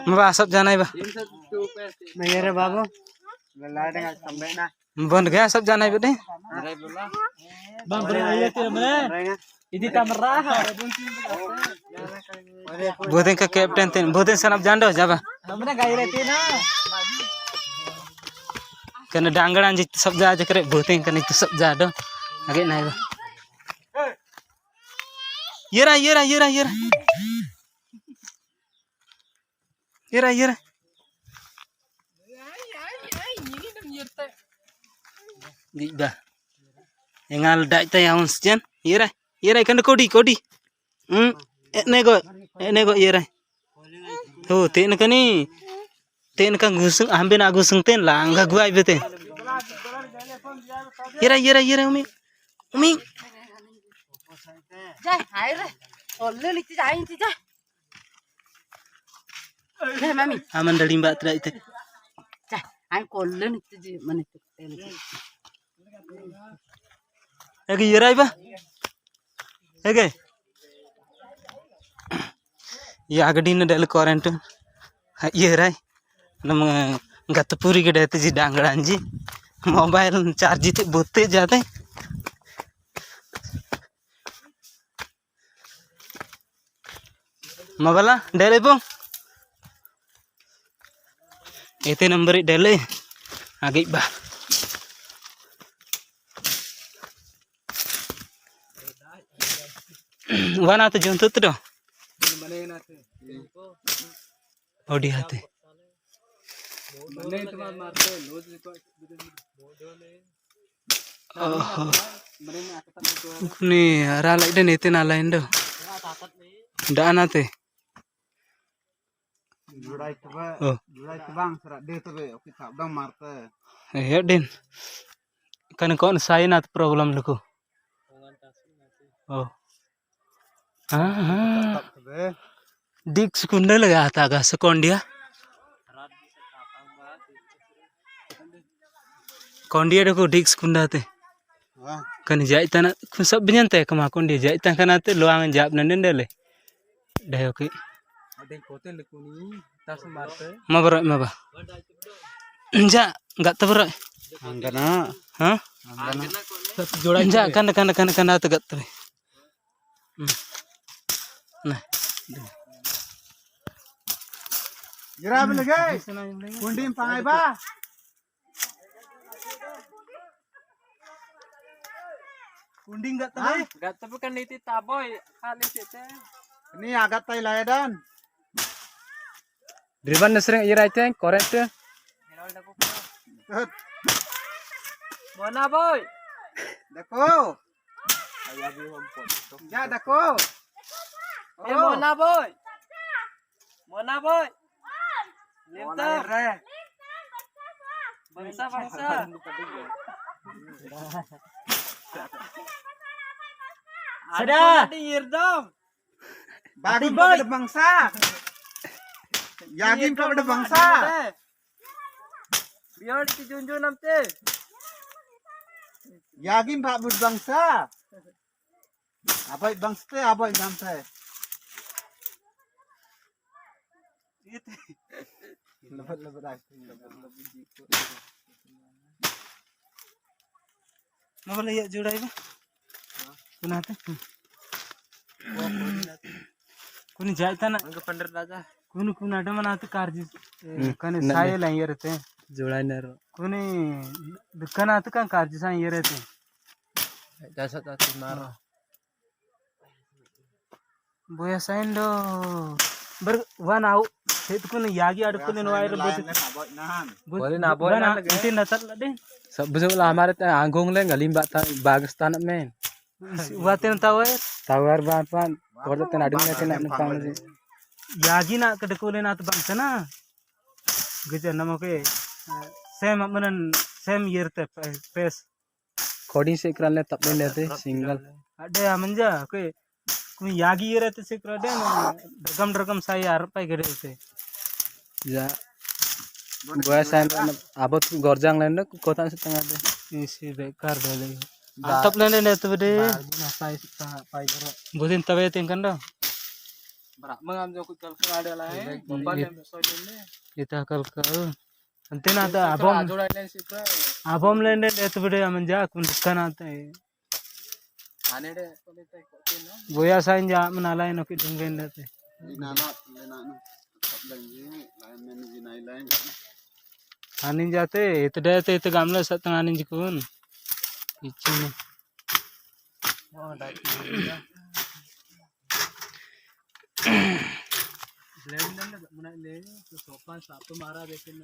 Mbak asap janai ba. मेरे बाबू Bon gaya asap janai ba deh. bang beri air tu mana ini tak merah Boten ka captain ten boten sanap jando jaba. mana gaya reti na Kana dangaran jit sab ja kare boten kan itu sab jado. Age nai ba. Yera. Yera. Di ba. Engal dai ta yaun sjan. Yera kan kodi. Nego yera. Tuh ten kani. Ten kan gusung ambe na gusung ten langga gua ibete. Yera umi. Jai, hai re. Olle liti jai inti jai. Jai mami. Aman dari mbak tra itu. Jai, ai kolle niti ji mane tu. Ege yera ba. Ege. Ya agadi na del current. Yera. Nam gatpuri ke dete ji dangaran ji. Mobile charge te botte jate. Mabala dele bong. Ete number dele. Age ba. Wana to jonto to. Odi hate. Oh. Kuni ara lai den ete na lain do. Da anate. Oh. bang serat deh tu oke tak bang marte Ya den. Kan kon saya nat problem luku. Oh. Ah. Dik sekunda lagi ataga sekondia. Kondia doko dik sekunda te. Kan jaitan kun sab binyan te kama kondia jaitan kan ate loang jab nanen dele. Dah oke. ada kote lekuni tas marte Mabro maba. Ja enggak tebro. anggana Hah? jodoh Ja kan ate gat te. Nah. gira bele guys kundim pangai ba Kundi enggak tebe. gat tapi kan itu taboy kali sete ini agak tai layadan driven sering ira itu correct mana boy dako ya dako mana boy Lintar bangsa Sudah. Dir dong. Bagus pada bangsa. Yakin pada bangsa. Biar dijunjung nanti. Yakin Pak Bud bangsa. Apa bangsa? Itu. Lebat aja. Mau lihat jurai ba? Kunate. Kuni jaitan Angga pandar daga. kuni ada mana tu karji. Kani saya lah yang rete. Jurai nero. Kuni dukan atu kan karji saya yang rete. Jasa tatu maro. Boya sain do. Wan au. Itu kuni yagi ada kuni nuair bot. Boleh naboy na lagi. Itu natar lah deh. Sebesar lah हमारे आंगों ले गली बागस्तान में Waten tawar. tawar bapan kalau tenadung le tenak nepang sih Yagi nak kedekulen atu bangsa na. Gitu nama ke. Sem yerte pes. coding se kran le tap le te single Ada ya manja ke. Kuni yagi yerte se krade na. Dragam saya arpai gede te. ya boya saya abot gorjang le kota setengah deh Isi bekar dole. atap lene net bede Nasai pai doro. budin tabe tingkan do Berak mengam jo kal ada lain. Bombal yang besok ini. kita kal antin ada abom Jodoh lain situ. abom lene net bede amanja kun kan ate Ane deh kalau itu kotin no. boya sain ja menalai no kidungen dete Inanat lenanu. Tetap lagi lain menu jinai lain. anin jate itu dete itu gamla setengah anin jikun icin Oh, dah. Blend dan mana ini sopan satu marah dekin